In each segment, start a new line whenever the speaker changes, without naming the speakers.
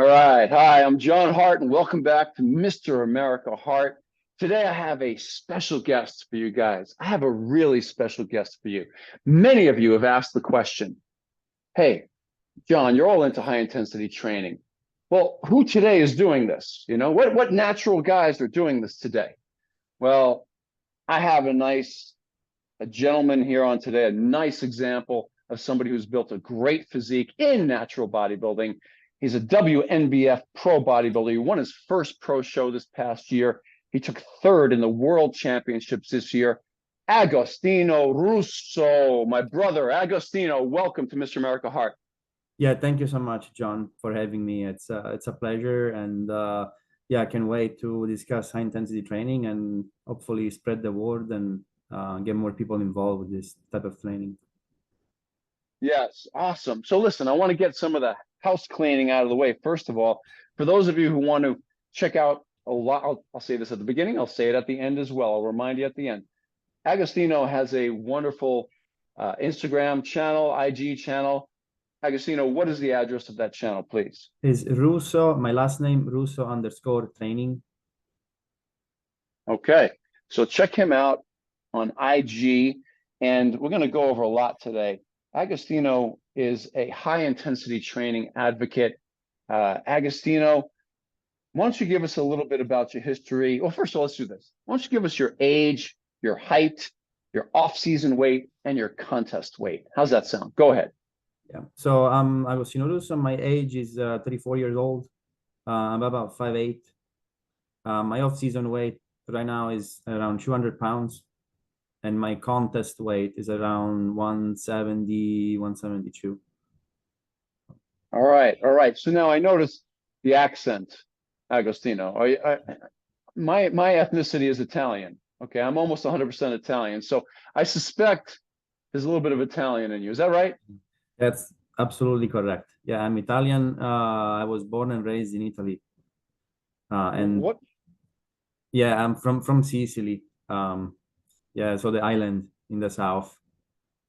All right. Hi, I'm John Hart, and welcome back to Mr. America Hart. Today, I have a special guest for you guys. I have a really special guest for you. Many of you have asked the question, hey, John, you're all into high intensity training. Well, who today is doing this? What natural guys are doing this today? Well, I have a gentleman here on today, a nice example of somebody who's built a great physique in natural bodybuilding. He's a WNBF pro bodybuilder. He won his first pro show this past year. He took third in the world championships this year. Agostino Russo, my brother. Agostino, welcome to Mr. America Hart.
Yeah, thank you so much, John, for having me. It's a pleasure, and yeah, I can wait to discuss high intensity training and hopefully spread the word and get more people involved with this type of training.
Yes, awesome. So listen, I want to get some of the house cleaning out of the way. First of all, for those of you who want to check out a lot, I'll say this at the beginning, I'll say it at the end as well. I'll remind you at the end. Agostino has a wonderful Instagram channel, IG channel. Agostino, what is the address of that channel, please?
Is Russo, my last name, Russo_training.
Okay, so check him out on IG, and we're going to go over a lot today. Agostino is a high intensity training advocate. Agostino, why don't you give us a little bit about your history? Well, first of all, let's do this. Why don't you give us your age, your height, your off-season weight, and your contest weight? How's that sound? Go ahead.
Yeah. So Agostino Russo. My age is 34 years old. I'm about 5'8". My off-season weight right now is around 200 pounds. And my contest weight is around 170, 172.
All right. So now I noticed the accent, Agostino. My ethnicity is Italian. Okay, I'm almost 100% Italian. So I suspect there's a little bit of Italian in you. Is that right?
That's absolutely correct. Yeah, I'm Italian. I was born and raised in Italy. And
what?
Yeah, I'm from Sicily. Yeah, so the island in the south.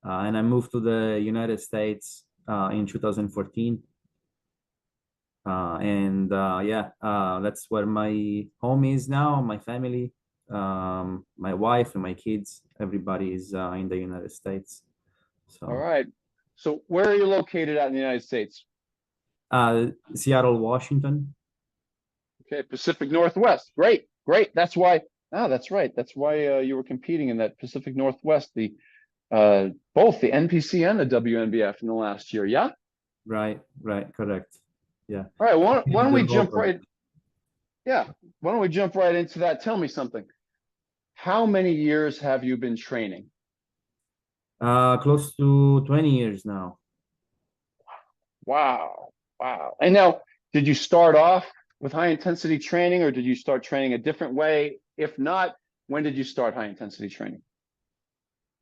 And I moved to the United States in 2014. That's where my home is now, my family, my wife and my kids. Everybody is in the United States. So.
All right. So where are you located at in the United States?
Seattle, Washington.
Okay, Pacific Northwest. Great. That's why. Oh, that's right. That's why you were competing in that Pacific Northwest, both the NPC and the WNBF in the last year. Yeah.
Right. Correct. Yeah.
All right. Why don't we jump right? Yeah. Why don't we jump right into that? Tell me something. How many years have you been training?
Close to 20 years now.
Wow. And now, did you start off with high intensity training, or did you start training a different way? If not, when did you start high intensity training?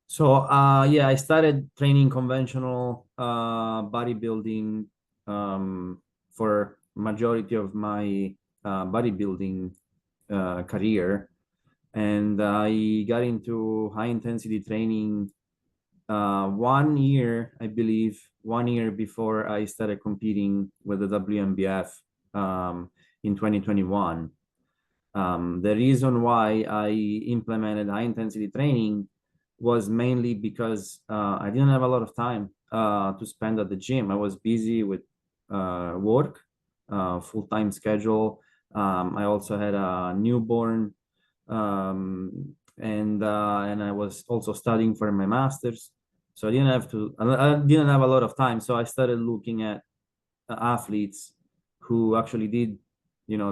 So yeah, I started training conventional bodybuilding for majority of my bodybuilding career, and I got into high intensity training 1 year, I believe, 1 year before I started competing with the WNBF in 2021. The reason why I implemented high intensity training was mainly because I didn't have a lot of time to spend at the gym. I was busy with work, full-time schedule. I also had a newborn, and I was also studying for my master's. So I didn't have a lot of time. So I started looking at athletes who actually did,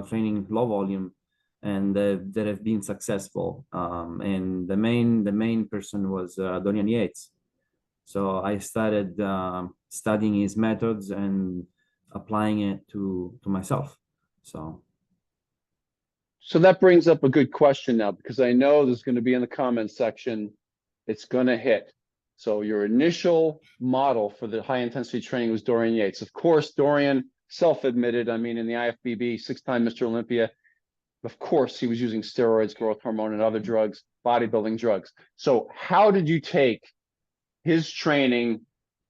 training low volume, and that have been successful. And the main person was Dorian Yates. So I started studying his methods and applying it to myself. So
that brings up a good question now, because I know there's going to be in the comments section, it's going to hit. So your initial model for the high intensity training was Dorian Yates. Of course, Dorian, self-admitted, in the IFBB, 6-time Mr. Olympia. Of course, he was using steroids, growth hormone, and other drugs, bodybuilding drugs. So how did you take his training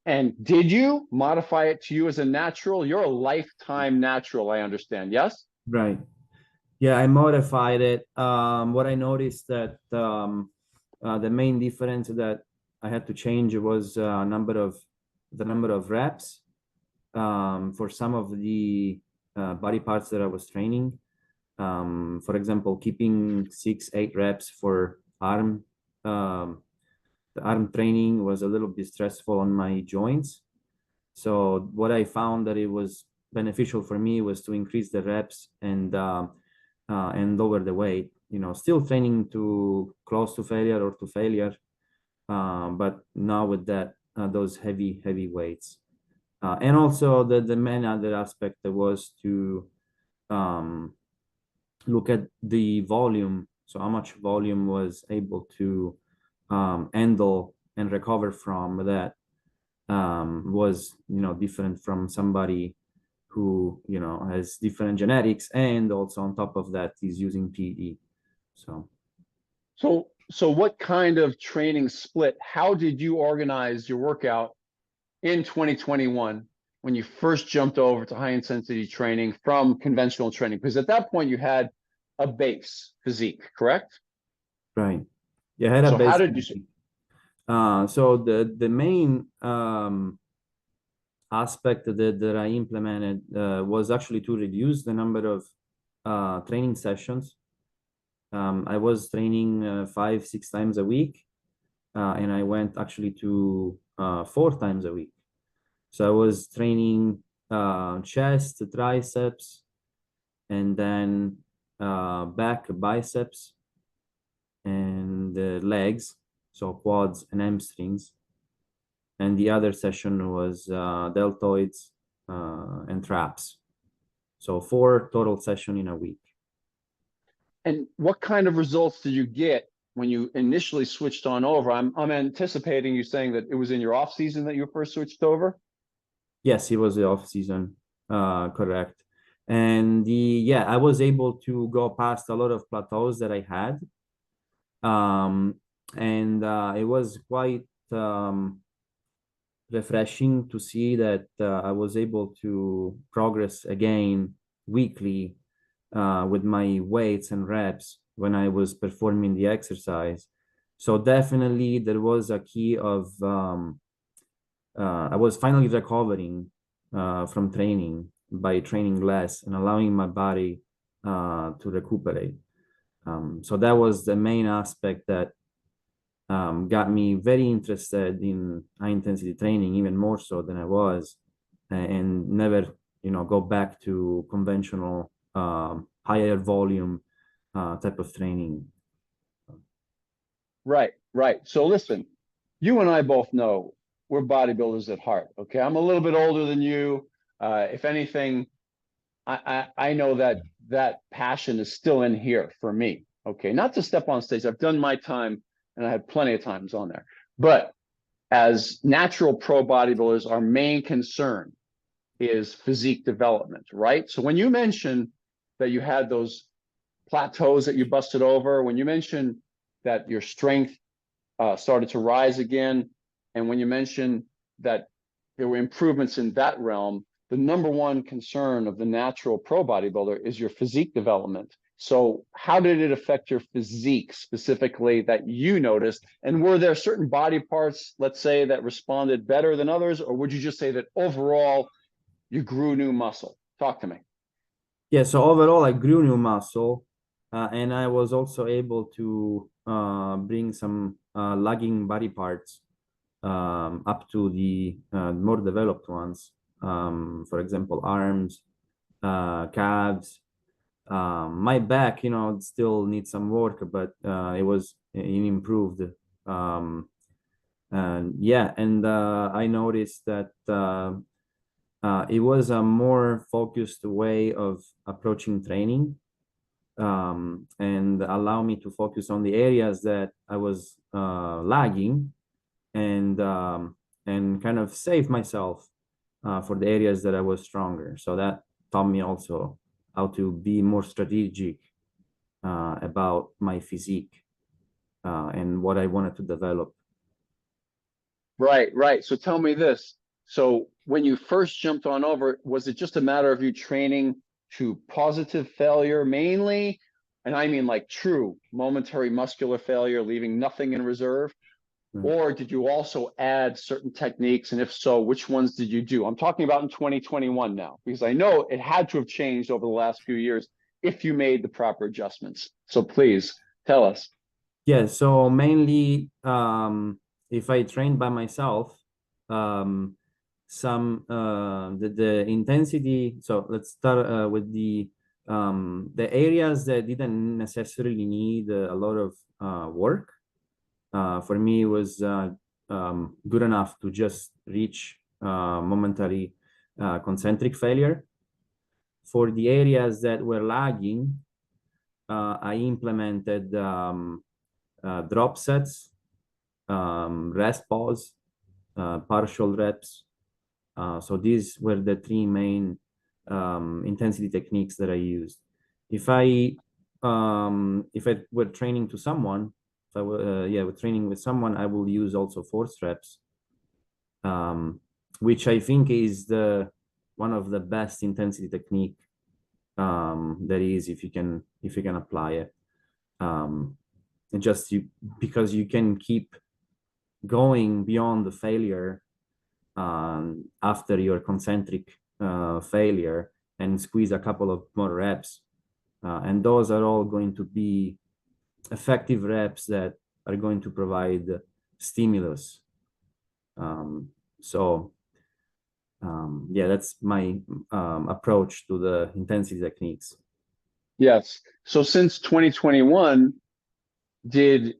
And did you modify it to you as a natural? You're a lifetime natural, I understand. Yes?
Right. Yeah, I modified it. What I noticed that the main difference that I had to change was the number of reps for some of the body parts that I was training. For example, keeping 6-8 reps for the arm training was a little bit stressful on my joints. So what I found that it was beneficial for me was to increase the reps and lower the weight. Still training to close to failure or to failure, but now with that those heavy weights. And also the main other aspect was to look at the volume, so how much volume was able to handle and recover from that was different from somebody who has different genetics, and also on top of that is using PE.
So what kind of training split? How did you organize your workout in 2021 when you first jumped over to high intensity training from conventional training? Because at that point you had a base physique, correct?
Right. Yeah, I had a
So how
base
did you?
physique. So the main aspect that I implemented was actually to reduce the number of training sessions. I was training 5-6 times a week, and I went actually to 4 times a week. So I was training chest, triceps, and then back, biceps, and legs, so quads and hamstrings. And the other session was deltoids and traps. So 4 total sessions in a week.
And what kind of results did you get when you initially switched on over? I'm anticipating you saying that it was in your off season that you first switched over.
Yes, it was the off season, correct. And I was able to go past a lot of plateaus that I had. And it was quite refreshing to see that I was able to progress again weekly with my weights and reps when I was performing the exercise. So definitely there was a key of I was finally recovering from training by training less and allowing my body to recuperate. So that was the main aspect that got me very interested in high intensity training, even more so than I was, and never, go back to conventional higher volume type of training.
Right, right. So listen, you and I both know we're bodybuilders at heart. Okay, I'm a little bit older than you. If anything, I know that that passion is still in here for me. Okay, not to step on stage. I've done my time, and I had plenty of times on there. But as natural pro bodybuilders, our main concern is physique development, right? So when you mentioned that you had those plateaus that you busted over, when you mentioned that your strength started to rise again, and when you mentioned that there were improvements in that realm, the number one concern of the natural pro bodybuilder is your physique development. So how did it affect your physique specifically that you noticed? And were there certain body parts, let's say, that responded better than others? Or would you just say that overall you grew new muscle? Talk to me.
Yeah, so overall I grew new muscle, and I was also able to bring some lagging body parts up to the more developed ones. For example, arms, calves, my back, it still needs some work, but it improved. And I noticed that it was a more focused way of approaching training, and allow me to focus on the areas that I was lagging, and kind of save myself for the areas that I was stronger. So that taught me also how to be more strategic about my physique and what I wanted to develop.
Right, right. So tell me this. So when you first jumped on over, was it just a matter of you training to positive failure mainly? And I mean like true momentary muscular failure, leaving nothing in reserve? Or did you also add certain techniques? And if so, which ones did you do? I'm talking about in 2021 now, because I know it had to have changed over the last few years if you made the proper adjustments. So please tell us.
Yeah, so mainly if I train by myself, the intensity. So let's start with the areas that didn't necessarily need a lot of work. For me, it was good enough to just reach momentary concentric failure. For the areas that were lagging, I implemented drop sets, rest pause, partial reps. So these were the three main intensity techniques that I used. If I were training to someone, if I were training with someone, I will use also force reps, which I think is one of the best intensity technique there is if you can apply it. And just because you can keep going beyond the failure after your concentric failure and squeeze a couple of more reps. And those are all going to be effective reps that are going to provide stimulus. Yeah, that's my approach to the intensity techniques.
Yes. So since 2021, did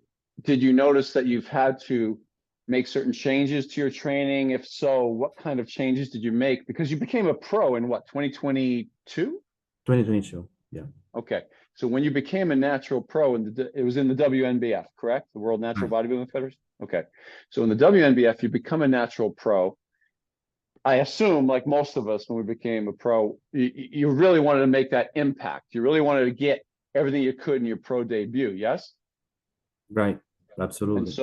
you notice that you've had to make certain changes to your training? If so, what kind of changes did you make? Because you became a pro in what, 2022?
2022, yeah.
Okay. So when you became a natural pro, it was in the WNBF, correct? The World Natural Bodybuilding Federation? Okay. So in the WNBF, you become a natural pro. I assume, like most of us, when we became a pro, you really wanted to make that impact. You really wanted to get everything you could in your pro debut, yes?
Right, absolutely.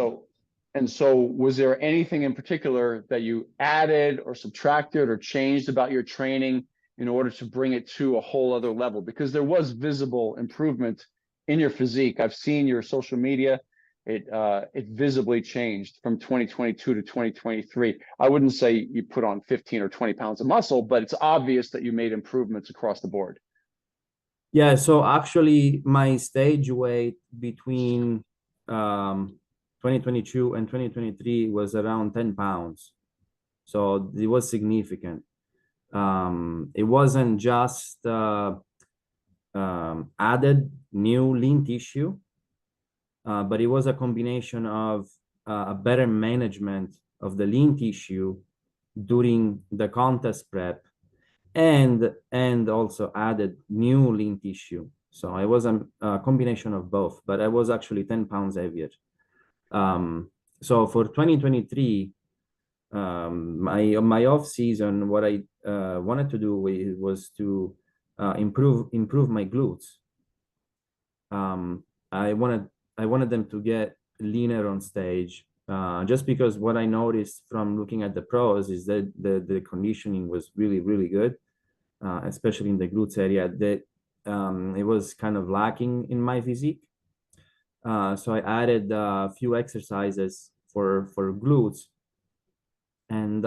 And so was there anything in particular that you added or subtracted or changed about your training in order to bring it to a whole other level? Because there was visible improvement in your physique. I've seen your social media. It visibly changed from 2022 to 2023. I wouldn't say you put on 15 or 20 pounds of muscle, but it's obvious that you made improvements across the board.
Yeah, so actually my stage weight between 2022 and 2023 was around 10 pounds. So it was significant. It wasn't just added new lean tissue, but it was a combination of a better management of the lean tissue during the contest prep and also added new lean tissue. So I was a combination of both, but I was actually 10 pounds heavier. So for 2023, my off season, what I wanted to do was to improve my glutes. I wanted them to get leaner on stage, just because what I noticed from looking at the pros is that the conditioning was really good, especially in the glutes area. That it was kind of lacking in my physique. So I added a few exercises for glutes, and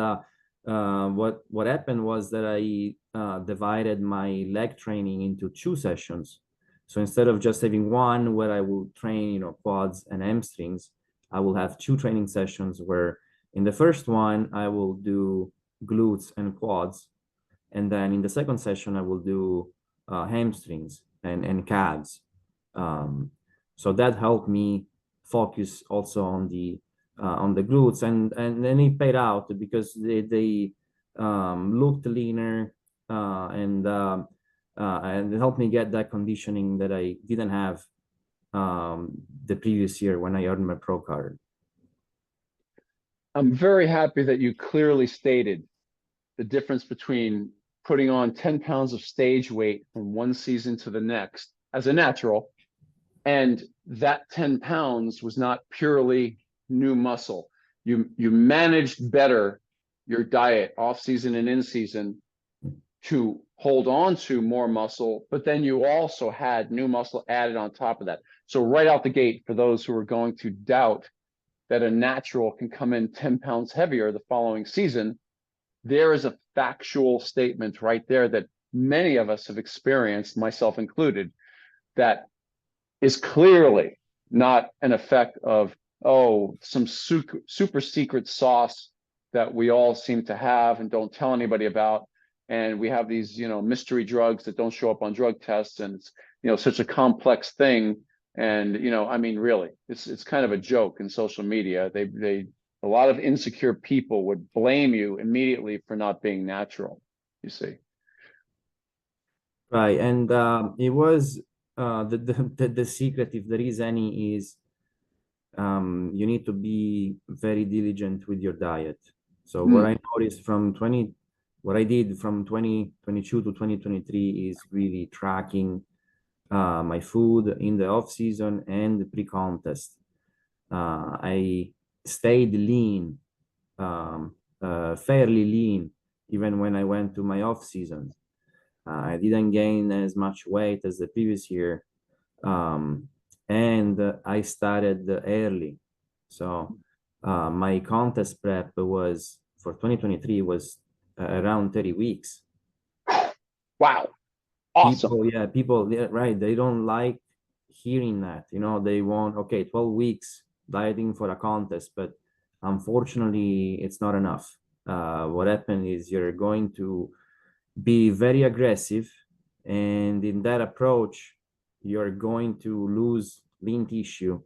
what happened was that I divided my leg training into 2 sessions. So instead of just having one where I will train, quads and hamstrings, I will have 2 training sessions where in the first one I will do glutes and quads, and then in the second session I will do hamstrings and calves. So that helped me focus also on the glutes, and then it paid out because they looked leaner, and it helped me get that conditioning that I didn't have the previous year when I earned my pro card.
I'm very happy that you clearly stated the difference between putting on 10 pounds of stage weight from one season to the next as a natural, and that 10 pounds was not purely new muscle. You managed better your diet off season and in season to hold on to more muscle, but then you also had new muscle added on top of that. So right out the gate, for those who are going to doubt that a natural can come in 10 pounds heavier the following season, there is a factual statement right there that many of us have experienced, myself included, that is clearly not an effect of, oh, some super secret sauce that we all seem to have and don't tell anybody about. And we have these, mystery drugs that don't show up on drug tests. And it's, such a complex thing. And, I mean, really, it's kind of a joke in social media. A lot of insecure people would blame you immediately for not being natural, you see.
Right. And it was the secret, if there is any, is you need to be very diligent with your diet. So what I noticed what I did from 2022 to 2023 is really tracking my food in the off season and pre-contest. I stayed lean, fairly lean, even when I went to my off season. I didn't gain as much weight as the previous year. And I started early. So my contest prep was for 2023 was around 30 weeks.
Wow. Awesome.
People, right. They don't like hearing that, they want, okay, 12 weeks dieting for a contest, but unfortunately it's not enough. What happened is you're going to be very aggressive, and in that approach you're going to lose lean tissue,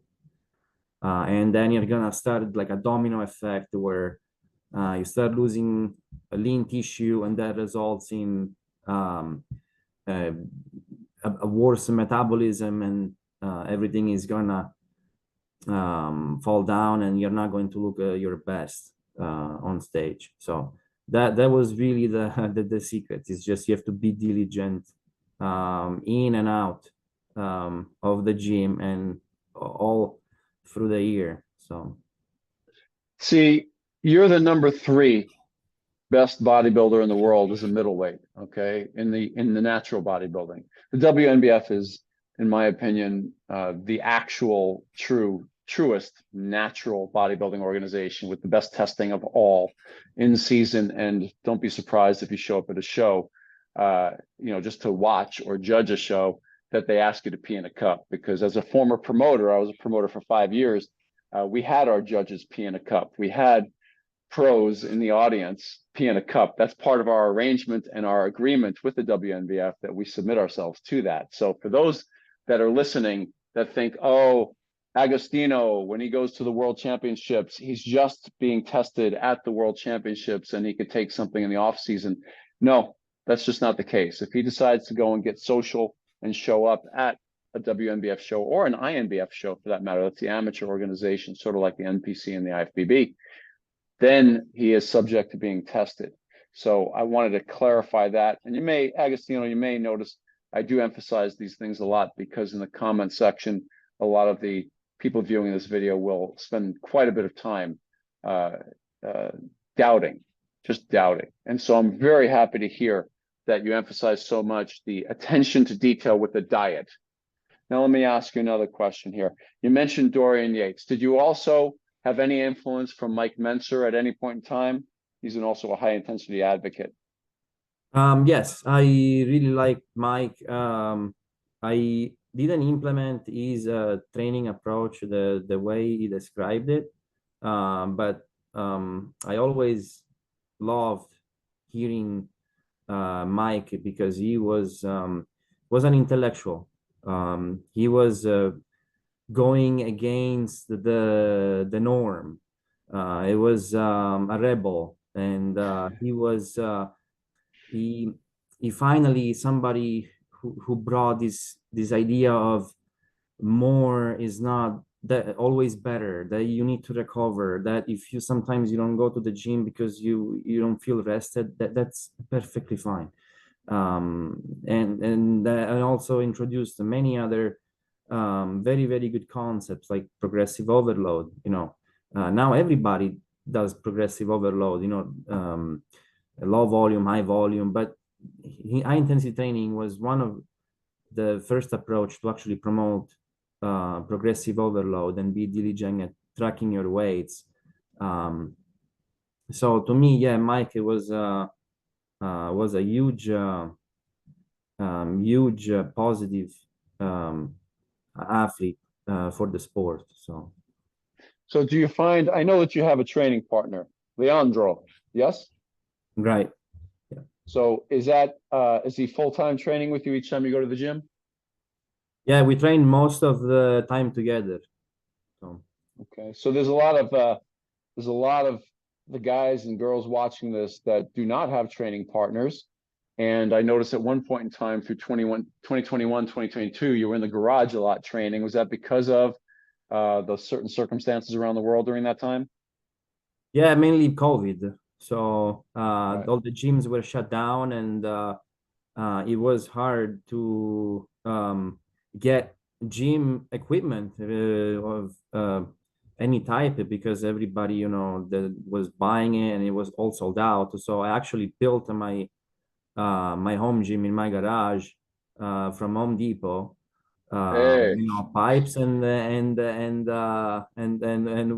and then you're gonna start like a domino effect where you start losing a lean tissue, and that results in a worse metabolism, and everything is gonna fall down, and you're not going to look your best on stage. So that was really the secret. It's just you have to be diligent in and out of the gym and all through the year. So
see, you're the number 3 best bodybuilder in the world as a middleweight, okay, in the natural bodybuilding. The WNBF is, in my opinion, the actual truest natural bodybuilding organization with the best testing of all in season. And don't be surprised if you show up at a show, just to watch or judge a show, that they ask you to pee in a cup. Because as a former promoter, I was a promoter for 5 years, we had our judges pee in a cup. We had pros in the audience pee in a cup. That's part of our arrangement and our agreement with the WNBF, that we submit ourselves to that. So for those that are listening that think, oh, Agostino, when he goes to the World Championships, he's just being tested at the World Championships and he could take something in the off season. No, that's just not the case. If he decides to go and get social and show up at a WNBF show or an INBF show for that matter, that's the amateur organization, sort of like the NPC and the IFBB, then he is subject to being tested. So I wanted to clarify that. And Agostino, you may notice I do emphasize these things a lot, because in the comment section, a lot of the people viewing this video will spend quite a bit of time doubting. And so I'm very happy to hear that you emphasize so much the attention to detail with the diet. Now, let me ask you another question here. You mentioned Dorian Yates. Did you also have any influence from Mike Mentzer at any point in time? He's also a high intensity advocate.
Yes, I really like Mike. I didn't implement his training approach the way he described it, but I always loved hearing Mike, because he was an intellectual. He was going against the norm. It was a rebel, and he finally somebody who brought this idea of more is not that always better, that you need to recover, that if you sometimes you don't go to the gym because you don't feel rested, that's perfectly fine. And I also introduced many other very, very good concepts like progressive overload. Now everybody does progressive overload, low volume, high volume, but high intensity training was one of the first approach to actually promote progressive overload and be diligent at tracking your weights. So to me, yeah, Mike, it was a huge positive athlete for the sport.
So do you find, I know that you have a training partner, Leandro, yes?
Right. Yeah.
So is he full-time training with you each time you go to the gym?
Yeah, we train most of the time together. So
Okay. So there's a lot of the guys and girls watching this that do not have training partners. And I noticed at one point in time through 2021, 2022, you were in the garage a lot training. Was that because of those certain circumstances around the world during that time?
yeah, mainly COVID. So
Right.
all the gyms were shut down, and it was hard to get gym equipment of any type because everybody, that was buying it, and it was all sold out. So I actually built my home gym in my garage from Home Depot.
Hey,
Pipes and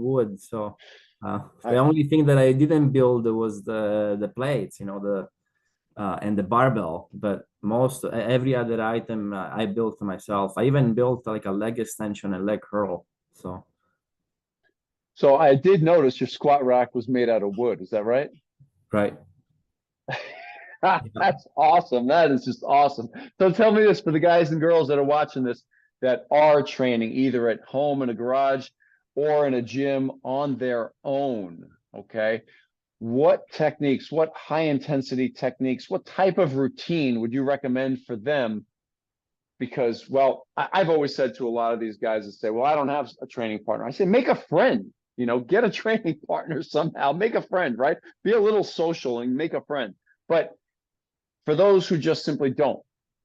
wood. So the
I,
only thing that I didn't build was the plates, and the barbell. But every other item I built myself. I even built like a leg extension and leg curl.
so I did notice your squat rack was made out of wood. Is that right?
Right. Yeah.
That's awesome. That is just awesome. So tell me this for the guys and girls that are watching this that are training either at home in a garage or in a gym on their own. Okay. What techniques, what high intensity techniques, what type of routine would you recommend for them? Because, well, I've always said to a lot of these guys that say, well, I don't have a training partner. I say, make a friend, get a training partner somehow, make a friend, right? Be a little social and make a friend. But for those who just simply don't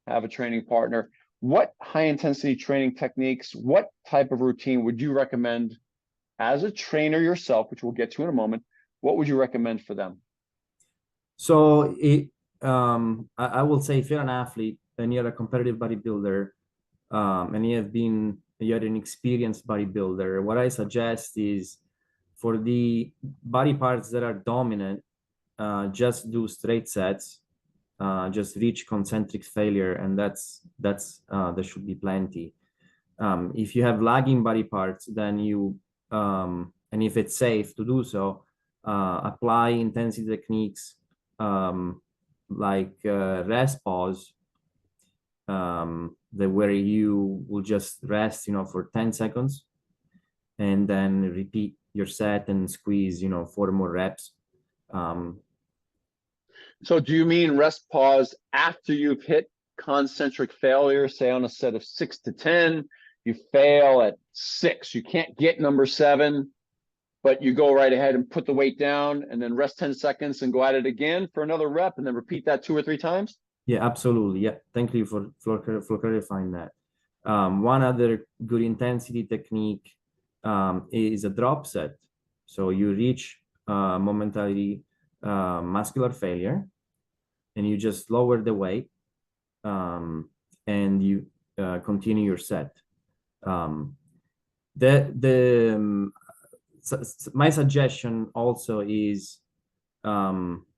have a training partner, what high intensity training techniques, what type of routine would you recommend as a trainer yourself, which we'll get to in a moment? What would you recommend for them?
So I will say if you're an athlete and you're a competitive bodybuilder, and you're an experienced bodybuilder, what I suggest is for the body parts that are dominant, just do straight sets, just reach concentric failure, and that should be plenty. If you have lagging body parts, then and if it's safe to do so, apply intensity techniques like rest pause, where you will just rest, for 10 seconds and then repeat your set and squeeze, 4 more reps.
So do you mean rest pause after you've hit concentric failure, say on a set of 6 to 10, you fail at 6, you can't get number 7, but you go right ahead and put the weight down and then rest 10 seconds and go at it again for another rep and then repeat that 2 or 3 times?
Yeah, absolutely. Yeah, thank you for clarifying that. One other good intensity technique is a drop set. So you reach momentarily muscular failure, and you just lower the weight, and you continue your set. My suggestion also is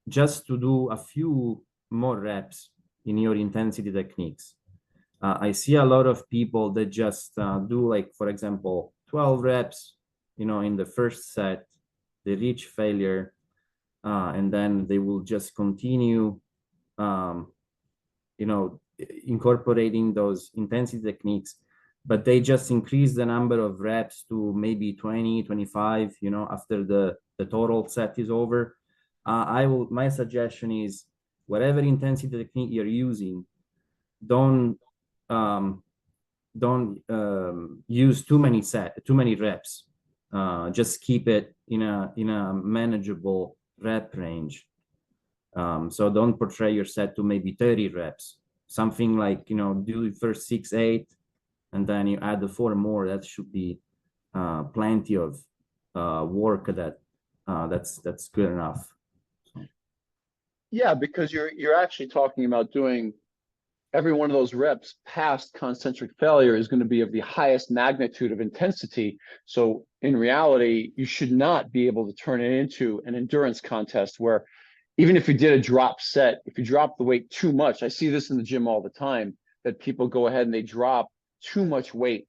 just to do a few more reps in your intensity techniques. I see a lot of people that just do, like, for example, 12 reps, in the first set, they reach failure, and then they will just continue, incorporating those intensity techniques, but they just increase the number of reps to maybe 20, 25, after the total set is over. My suggestion is whatever intensity technique you're using, don't use too many reps. Just keep it in a manageable rep range. So don't portray your set to maybe 30 reps. Something like, do the first 6, 8, and then you add the 4 more. That should be plenty of work that that's good enough.
Yeah, because you're actually talking about doing every one of those reps past concentric failure is going to be of the highest magnitude of intensity. So in reality, you should not be able to turn it into an endurance contest where even if you did a drop set, if you drop the weight too much, I see this in the gym all the time, that people go ahead and they drop too much weight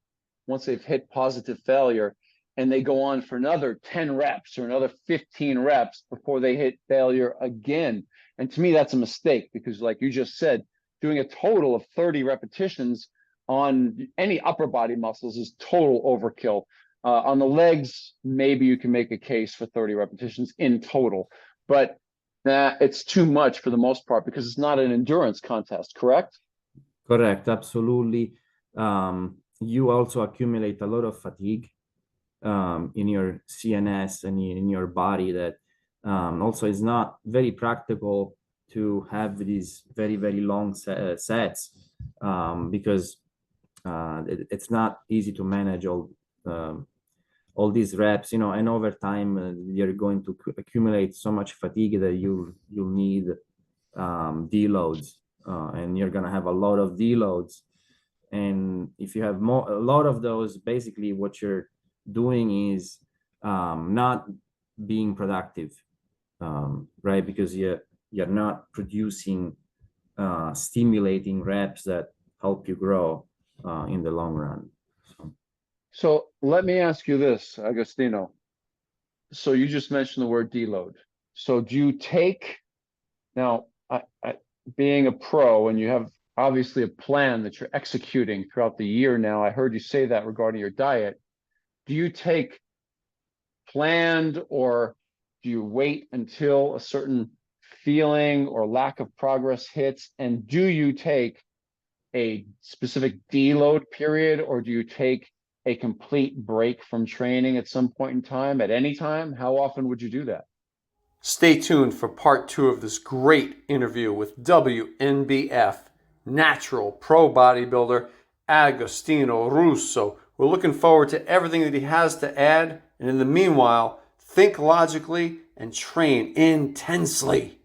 once they've hit positive failure, and they go on for another 10 reps or another 15 reps before they hit failure again. And to me, that's a mistake because, like you just said, doing a total of 30 repetitions on any upper body muscles is total overkill. On the legs, maybe you can make a case for 30 repetitions in total, but it's too much for the most part because it's not an endurance contest, correct?
Correct, absolutely. You also accumulate a lot of fatigue in your CNS and in your body that also is not very practical to have these very, very long sets because it's not easy to manage all these reps, you know, and over time you're going to accumulate so much fatigue that you'll need deloads, and you're gonna have a lot of deloads. And if you have a lot of those, basically what you're doing is not being productive, right? Because you're not producing stimulating reps that help you grow in the long run.
So let me ask you this, Agostino. So you just mentioned the word deload. So do you take now, being a pro, and you have obviously a plan that you're executing throughout the year now, I heard you say that regarding your diet. Do you take planned, or do you wait until a certain feeling or lack of progress hits? And do you take a specific deload period, or do you take a complete break from training at some point in time, at any time? How often would you do that?
Stay tuned for part 2 of this great interview with WNBF Natural Pro Bodybuilder Agostino Russo. We're looking forward to everything that he has to add, and in the meanwhile, think logically and train intensely.